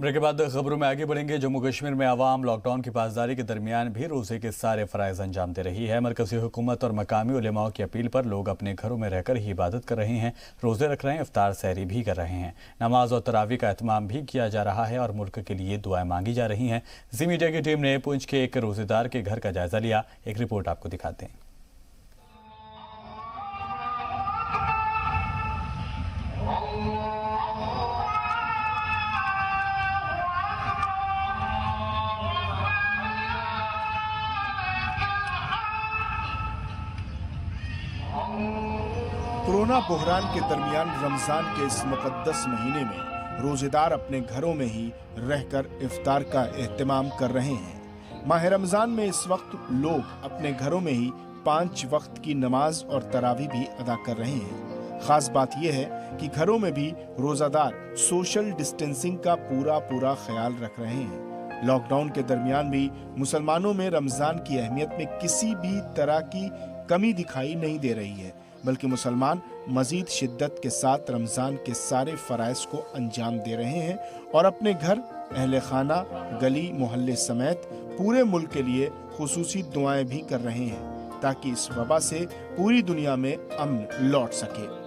Break के बाद खबरों में आगे बढ़ेंगे। जम्मू कश्मीर में आवाम लॉकडाउन की पासदारी के दरमियान भी रोजे के सारे फराइज अंजाम दे रही है। मरकजी हुकूमत और मकामी उलेमाओं की अपील पर लोग अपने घरों में रहकर ही इबादत कर रहे हैं, रोजे रख रहे हैं, इफ्तार सहरी भी कर रहे हैं। नमाज और तरावी का एहतमाम भी किया जा रहा है और मुल्क के लिए दुआएं मांगी जा रही हैं। जी मीडिया की टीम ने पुंछ के एक रोजेदार के घर का जायजा लिया। एक रिपोर्ट आपको दिखाते हैं। कोरोना बहरान के दरमियान रमजान के इस मुकद्दस महीने में रोजेदार अपने घरों में ही रहकर इफ्तार का एहतमाम कर रहे हैं। माह रमजान में इस वक्त लोग अपने घरों में ही 5 वक्त की नमाज और तरावी भी अदा कर रहे हैं। खास बात यह है कि घरों में भी रोजादार सोशल डिस्टेंसिंग का पूरा ख्याल रख रहे हैं। लॉकडाउन के दरमियान भी मुसलमानों में रमजान की अहमियत में किसी भी तरह की कमी दिखाई नहीं दे रही है, बल्कि मुसलमान मजीद शिद्दत के साथ रमजान के सारे फराइज को अंजाम दे रहे हैं और अपने घर, अहले खाना, गली मोहल्ले समेत पूरे मुल्क के लिए खुसूसी दुआएं भी कर रहे हैं ताकि इस वबा से पूरी दुनिया में अमन लौट सके।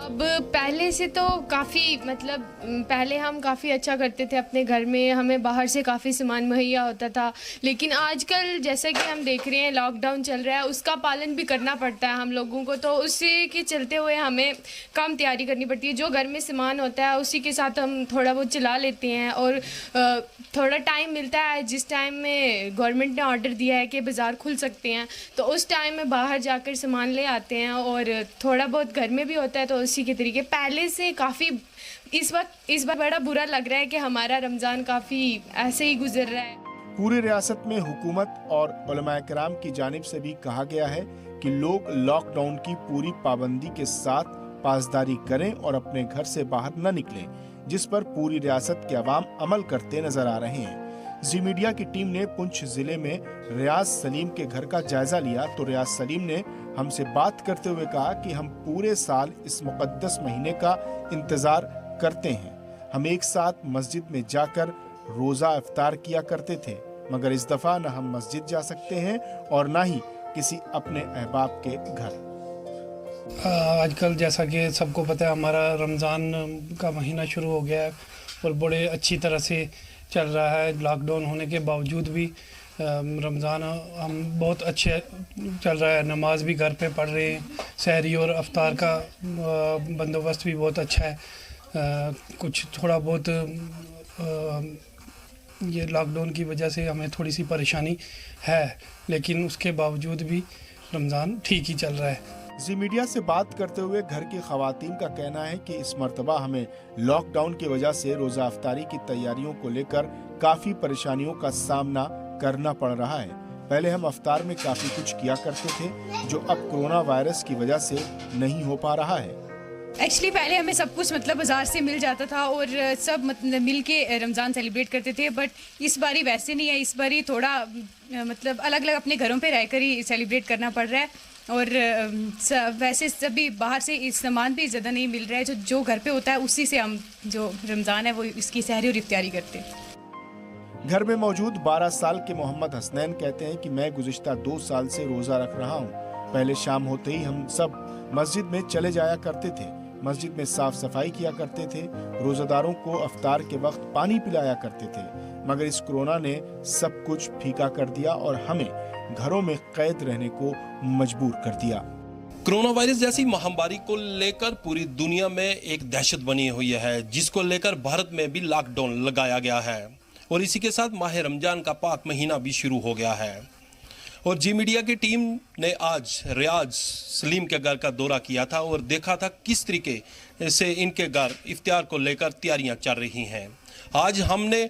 अब पहले से तो काफ़ी पहले हम काफ़ी अच्छा करते थे अपने घर में, हमें बाहर से काफ़ी सामान मुहैया होता था। लेकिन आजकल जैसा कि हम देख रहे हैं लॉकडाउन चल रहा है, उसका पालन भी करना पड़ता है हम लोगों को, तो उसी के चलते हुए हमें कम तैयारी करनी पड़ती है। जो घर में सामान होता है उसी के साथ हम थोड़ा बहुत चला लेते हैं और थोड़ा टाइम मिलता है। जिस टाइम में गवर्नमेंट ने ऑर्डर दिया है कि बाज़ार खुल सकते हैं तो उस टाइम में बाहर जाकर सामान ले आते हैं और थोड़ा बहुत घर में भी होता है। तो उसी के तरीके पहले से काफ़ी इस बार बड़ा बुरा लग रहा है कि हमारा रमज़ान काफ़ी ऐसे ही गुजर रहा है। पूरी रियासत में हुकूमत और उलमाए किराम की जानिब से भी कहा गया है कि लोग लॉकडाउन की पूरी पाबंदी के साथ पासदारी करें और अपने घर से बाहर न निकलें, जिस पर पूरी रियासत के अवाम अमल करते नजर आ रहे हैं। जी मीडिया की टीम ने पुंछ जिले में रियाज सलीम के घर का जायजा लिया तो रियाज सलीम ने हमसे बात करते हुए कहा कि हम पूरे साल इस मुकद्दस महीने का इंतजार करते हैं। हम एक साथ मस्जिद में जाकर रोजा इफ्तार किया करते थे, मगर इस दफा न हम मस्जिद जा सकते हैं और न ही किसी अपने अहबाब के घर। आजकल जैसा कि सबको पता है हमारा रमज़ान का महीना शुरू हो गया है और बड़े अच्छी तरह से चल रहा है। लॉकडाउन होने के बावजूद भी रमज़ान हम बहुत अच्छे चल रहा है। नमाज भी घर पे पढ़ रहे हैं, सहरी और अफ्तार का बंदोबस्त भी बहुत अच्छा है। कुछ थोड़ा बहुत ये लॉकडाउन की वजह से हमें थोड़ी सी परेशानी है, लेकिन उसके बावजूद भी रमज़ान ठीक ही चल रहा है। जी मीडिया से बात करते हुए घर की खवातीन का कहना है कि इस मर्तबा हमें लॉकडाउन की वजह से रोजा इफ्तारी की तैयारियों को लेकर काफी परेशानियों का सामना करना पड़ रहा है। पहले हम इफ्तार में काफी कुछ किया करते थे, जो अब कोरोना वायरस की वजह से नहीं हो पा रहा है। एक्चुअली पहले हमें सब कुछ बाज़ार से मिल जाता था और सब मिल के रमज़ान सेलिब्रेट करते थे, बट इस बारी वैसे नहीं है। इस बारी थोड़ा अलग अलग अपने घरों पे रहकर ही सेलिब्रेट करना पड़ रहा है और वैसे सभी बाहर से इस सामान भी ज़्यादा नहीं मिल रहा है। जो घर पे होता है उसी से हम जो रमज़ान है वो इसकी सहरी और इफ्तारी करते हैं। घर में मौजूद 12 साल के मोहम्मद हसनैन कहते हैं कि मैं गुज़िश्ता 2 साल से रोजा रख रहा हूँ। पहले शाम होते ही हम सब मस्जिद में चले जाया करते थे, मस्जिद में साफ सफाई किया करते थे, रोजादारों को अफ्तार के वक्त पानी पिलाया करते थे, मगर इस कोरोना ने सब कुछ फीका कर दिया और हमें घरों में कैद रहने को मजबूर कर दिया। कोरोना वायरस जैसी महामारी को लेकर पूरी दुनिया में एक दहशत बनी हुई है, जिसको लेकर भारत में भी लॉकडाउन लगाया गया है और इसी के साथ माह रमजान का पाक महीना भी शुरू हो गया है। और जी मीडिया की टीम ने आज रियाज सलीम के घर का दौरा किया था और देखा था किस तरीके से इनके घर इफ्तार को लेकर तैयारियां चल रही हैं। आज हमने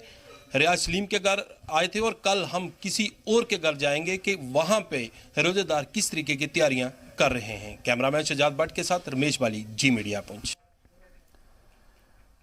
रियाज सलीम के घर आए थे और कल हम किसी और के घर जाएंगे कि वहां पे रोजेदार किस तरीके की तैयारियां कर रहे हैं। कैमरामैन शजाद भट्ट के साथ रमेश वाली, जी मीडिया पुंछ।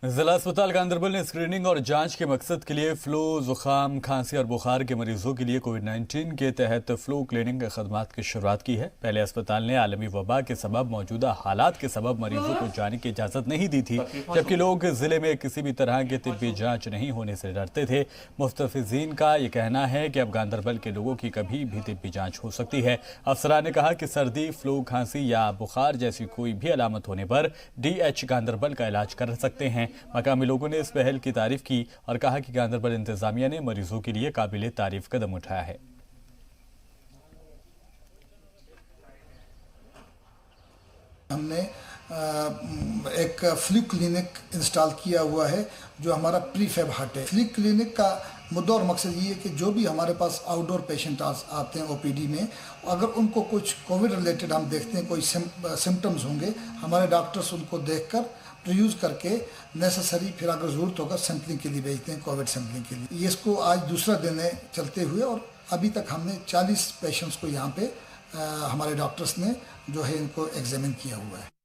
जिला अस्पताल गांधरबल ने स्क्रीनिंग और जांच के मकसद के लिए फ्लू, जुकाम, खांसी और बुखार के मरीजों के लिए कोविड-19 के तहत फ्लू क्लीनिंग खदमात की शुरुआत की है। पहले अस्पताल ने आलमी वबा के सबब मौजूदा हालात के सबब मरीजों को जाने की इजाजत नहीं दी थी, जबकि लोग जिले में किसी भी तरह की तिब्बी जांच नहीं होने से डरते थे। मुस्तफिजीन का ये कहना है कि अब गांधरबल के लोगों की कभी भी तिब्बी जाँच हो सकती है। अफसरान ने कहा कि सर्दी, फ्लू, खांसी या बुखार जैसी कोई भी अलामत होने पर DH गांधरबल का इलाज कर सकते हैं। मकामी लोगों ने इस पहल की तारीफ की और कहा कि गांधरबल इंतजामिया ने मरीजों के लिए काबिल तारीफ कदम उठाया है। हमने एक फ्लू क्लिनिक इंस्टॉल किया हुआ है जो हमारा प्रीफैब हट है। फ्लू क्लिनिक का मुद्दा और मकसद ये है कि जो भी हमारे पास आउटडोर पेशेंट आते हैं OPD में, अगर उनको कुछ कोविड रिलेटेड हम देखते हैं कोई सिम्टम्स होंगे, हमारे डॉक्टर्स उनको देखकर प्रीयूज करके नेसेसरी फिर अगर ज़रूरत होगा सैम्पलिंग के लिए भेजते हैं, कोविड सैम्पलिंग के लिए। ये इसको आज दूसरा दिन है चलते हुए और अभी तक हमने 40 पेशेंट्स को यहाँ पे हमारे डॉक्टर्स ने जो है इनको एग्जामिन किया हुआ है।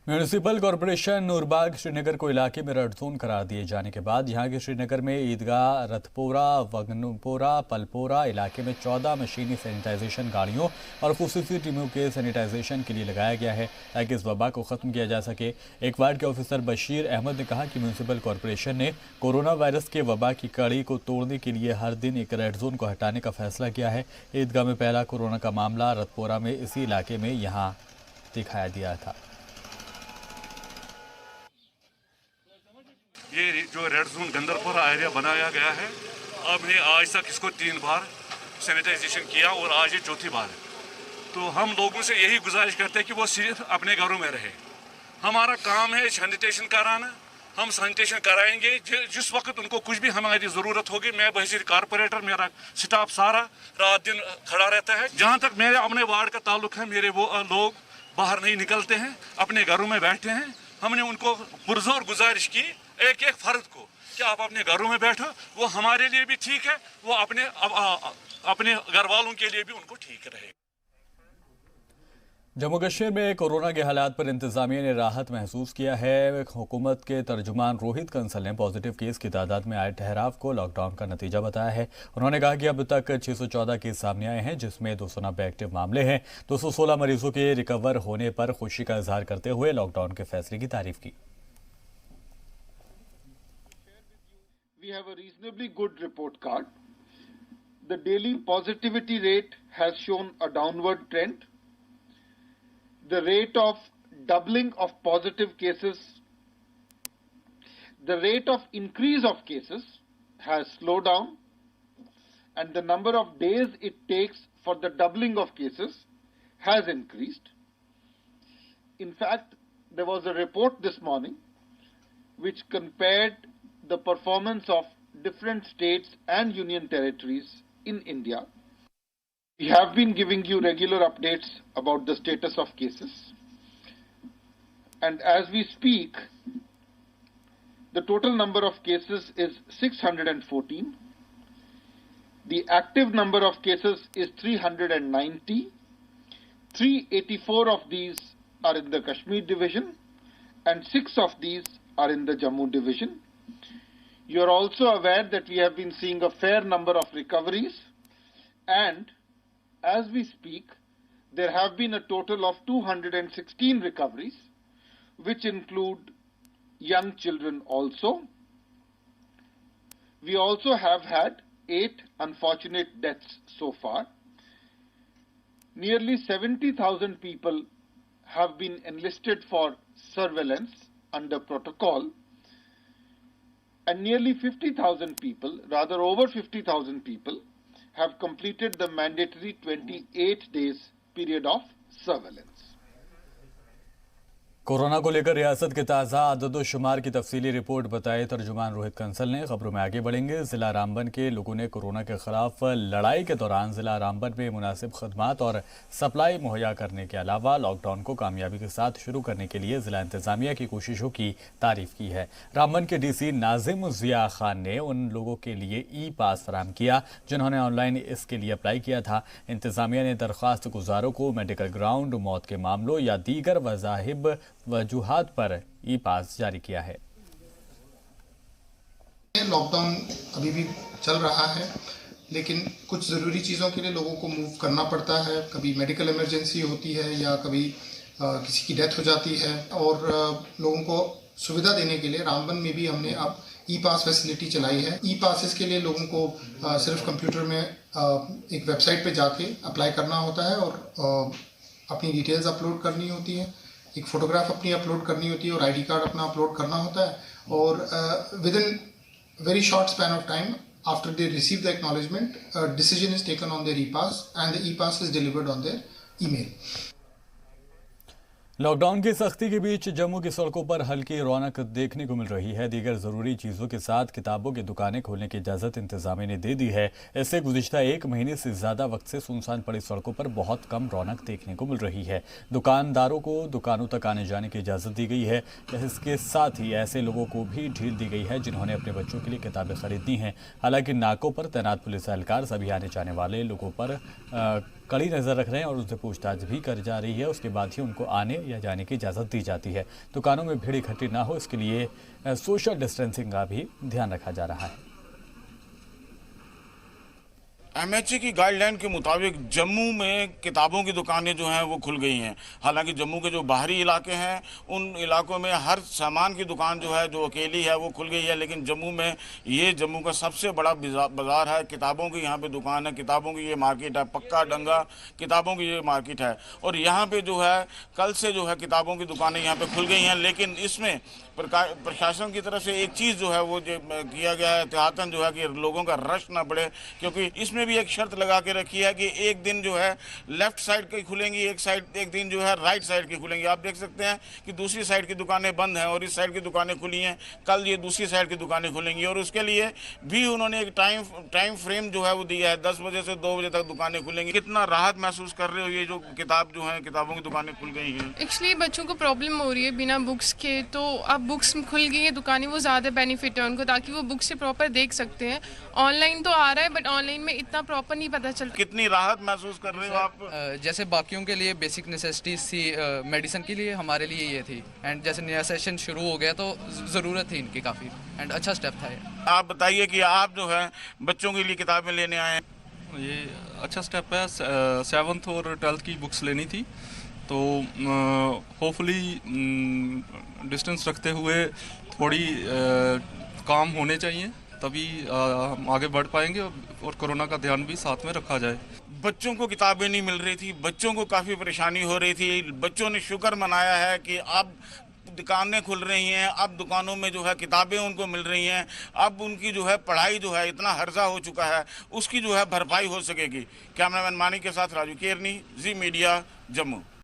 म्यूनिसिपल कॉरपोरेशन नूरबाग श्रीनगर को इलाके में रेड जोन करार दिए जाने के बाद यहां के श्रीनगर में ईदगाह, रतपोरा, वगनपुरा, पलपोरा इलाके में 14 मशीनी सैनिटाइजेशन गाड़ियों और खसूसी टीमों के सैनिटाइजेशन के लिए लगाया गया है ताकि इस वबा को ख़त्म किया जा सके। एक वार्ड के ऑफिसर बशीर अहमद ने कहा कि म्यूनिसिपल कॉरपोरेशन ने कोरोना वायरस के वबा की कड़ी को तोड़ने के लिए हर दिन एक रेड जोन को हटाने का फैसला किया है। ईदगाह में पहला कोरोना का मामला रतपोरा में इसी इलाके में यहाँ दिखाया दिया था। ये जो रेड जोन गंदरपुरा एरिया बनाया गया है, हमने आज तक इसको 3 बार सैनिटाइजेशन किया और आज ये चौथी बार है। तो हम लोगों से यही गुजारिश करते हैं कि वो सिर्फ अपने घरों में रहे। हमारा काम है सैनिटेशन कराना, हम सैनिटेशन कराएंगे। जिस वक्त उनको कुछ भी हमारी ज़रूरत होगी, मैं बहसीर कारपोरेटर, मेरा स्टाफ सारा रात दिन खड़ा रहता है। जहाँ तक मेरे अपने वार्ड का ताल्लुक है, मेरे वो लोग बाहर नहीं निकलते हैं, अपने घरों में बैठते हैं। हमने उनको पुरजोर गुजारिश की एक फर्द को कि आप अपने घरों में बैठो, वो हमारे लिए भी ठीक है, वो अपने घर वालों के लिए भी उनको ठीक रहे। जम्मू कश्मीर में कोरोना के हालात पर इंतजामिया ने राहत महसूस किया है। हुकूमत के तर्जुमान रोहित कंसल ने पॉजिटिव केस की तादाद में आए ठहराव को लॉकडाउन का नतीजा बताया है। उन्होंने कहा कि अब तक 614 केस सामने आए हैं, जिसमें 290 एक्टिव मामले हैं। 216 मरीजों के रिकवर होने पर खुशी का इजहार करते हुए लॉकडाउन के फैसले की तारीफ की। We have a reasonably good report card. The daily positivity rate has shown a downward trend. The rate of doubling of positive cases, the rate of increase of cases has slowed down, and the number of days it takes for the doubling of cases has increased. In fact, there was a report this morning which compared the performance of different states and union territories in India. We have been giving you regular updates about the status of cases. And as we speak, the total number of cases is 614. The active number of cases is 390. 384 of these are in the Kashmir division and 6 of these are in the Jammu division. You are also aware that we have been seeing a fair number of recoveries, and as we speak, there have been a total of 216 recoveries, which include young children also. We also have had 8 unfortunate deaths so far. Nearly 70,000 people have been enlisted for surveillance under protocol, and nearly 50,000 people, rather over 50,000 people, have completed the mandatory 28 days period of surveillance. Corona को लेकर रियासत के ताज़ा आददोशुमार की तफसीली report बताए तर्जुमान रोहित कंसल ने। खबरों में आगे बढ़ेंगे। जिला रामबन के लोगों ने कोरोना के खिलाफ लड़ाई के दौरान जिला रामबन में मुनासिब खदमात और सप्लाई मुहैया करने के अलावा लॉकडाउन को कामयाबी के साथ शुरू करने के लिए जिला इंतजामिया की कोशिशों की तारीफ की है। रामबन के DC नाजिम जिया खान ने उन लोगों के लिए ई-पास फराहम किया जिन्होंने ऑनलाइन इसके लिए अप्लाई किया था। इंतजामिया ने दरख्वास्त गुजारों को मेडिकल ग्राउंड, मौत के मामलों या दीगर वज़ाहिब वजूहात पर ई पास जारी किया है। लॉकडाउन अभी भी चल रहा है, लेकिन कुछ ज़रूरी चीज़ों के लिए लोगों को मूव करना पड़ता है। कभी मेडिकल इमरजेंसी होती है या कभी किसी की डेथ हो जाती है, और लोगों को सुविधा देने के लिए रामबन में भी हमने अब ई पास फैसिलिटी चलाई है। ई पासेस के लिए लोगों को सिर्फ कंप्यूटर में एक वेबसाइट पे जाके अप्लाई करना होता है और अपनी डिटेल्स अपलोड करनी होती है, एक फ़ोटोग्राफ अपनी अपलोड करनी होती है और आईडी कार्ड अपना अपलोड करना होता है, और with in very short span of time after they receive the acknowledgement, a decision is taken on their e-pass and the e-pass is delivered on their email. Lockdown की सख्ती के बीच जम्मू की सड़कों पर हल्की रौनक देखने को मिल रही है। दीगर जरूरी चीजों के साथ किताबों की दुकानें खोलने की इजाजत इंतजामिया ने दे दी है। इससे गुज़िश्ता एक महीने से ज्यादा वक्त से सुनसान पड़ी सड़कों पर बहुत कम रौनक देखने को मिल रही है। दुकानदारों को दुकानों तक आने जाने की इजाजत दी गई है। इसके साथ ही ऐसे लोगों को भी ढील दी गई है जिन्होंने अपने बच्चों के लिए किताबें खरीदनी हैं। हालांकि नाकों पर तैनात पुलिस एहलकार सभी आने जाने वाले लोगों पर कड़ी नज़र रख रहे हैं और उनसे पूछताछ भी कर जा रही है। उसके बाद ही उनको आने या जाने की इजाज़त दी जाती है। दुकानों में भीड़ इकट्ठी ना हो, इसके लिए सोशल डिस्टेंसिंग का भी ध्यान रखा जा रहा है। MHA की गाइडलाइन के मुताबिक जम्मू में किताबों की दुकानें जो हैं वो खुल गई हैं। हालांकि जम्मू के जो बाहरी इलाके हैं उन इलाकों में हर सामान की दुकान जो है जो अकेली है वो खुल गई है, लेकिन जम्मू में ये जम्मू का सबसे बड़ा बाज़ार है। किताबों की यहाँ पे दुकान है, किताबों की ये मार्केट है, पक्का डंगा किताबों की ये मार्केट है। और यहाँ पे जो है कल से जो है किताबों की दुकानें यहाँ पे खुल गई हैं, लेकिन इसमें प्रशासन की तरफ से एक चीज़ जो है वो किया गया है एहतियातन जो है कि लोगों का रश ना बढ़े, क्योंकि इसमें भी एक शर्त लगा के रखी है कि एक दिन जो है लेफ्ट साइड की खुलेंगी, एक दिन जो है राइट साइड की खुलेंगी। आप देख सकते हैं कि दूसरी साइड की दुकानें बंद हैं और इस साइड की दुकानें खुली हैं। कल ये दूसरी साइड की दुकानें खुलेंगी और उसके लिए भी उन्होंने एक टाइम फ्रेम जो है वो दिया है, 10 बजे से 2 बजे तक दुकानें खुलेंगी। कितना राहत महसूस कर रहे हो ये जो किताब जो है किताबों की दुकानें खुल गई हैं? एक्चुअली बच्चों को प्रॉब्लम हो रही है बिना बुक्स के, तो अब बुक्स खुल गई है दुकानें, वो ज़्यादा बेनिफिट है उनको, ताकि वो बुक से प्रॉपर देख सकते हैं। ऑनलाइन तो आ रहा है बट ऑनलाइन में इतना प्रॉपर नहीं पता चलता। कितनी राहत महसूस कर रहे हो आप? जैसे बाकियों के लिए बेसिक नेसेसिटीज थी, मेडिसिन के लिए हमारे लिए ये थी, एंड जैसे नया सेशन शुरू हो गया तो ज़रूरत थी इनकी काफ़ी, एंड अच्छा स्टेप था ये। आप बताइए कि आप जो है बच्चों के लिए किताबें लेने आए हैं। ये अच्छा स्टेप है। 7th और 12th की बुक्स लेनी थी, तो होपफुली डिस्टेंस रखते हुए थोड़ी काम होने चाहिए, तभी हम आगे बढ़ पाएंगे और कोरोना का ध्यान भी साथ में रखा जाए। बच्चों को किताबें नहीं मिल रही थी, बच्चों को काफ़ी परेशानी हो रही थी। बच्चों ने शुक्र मनाया है कि अब दुकानें खुल रही हैं, अब दुकानों में जो है किताबें उनको मिल रही हैं, अब उनकी जो है पढ़ाई जो है इतना हर्जा हो चुका है उसकी जो है भरपाई हो सकेगी। कैमरामैन मानी के साथ राजू केरनी, जी मीडिया, जम्मू।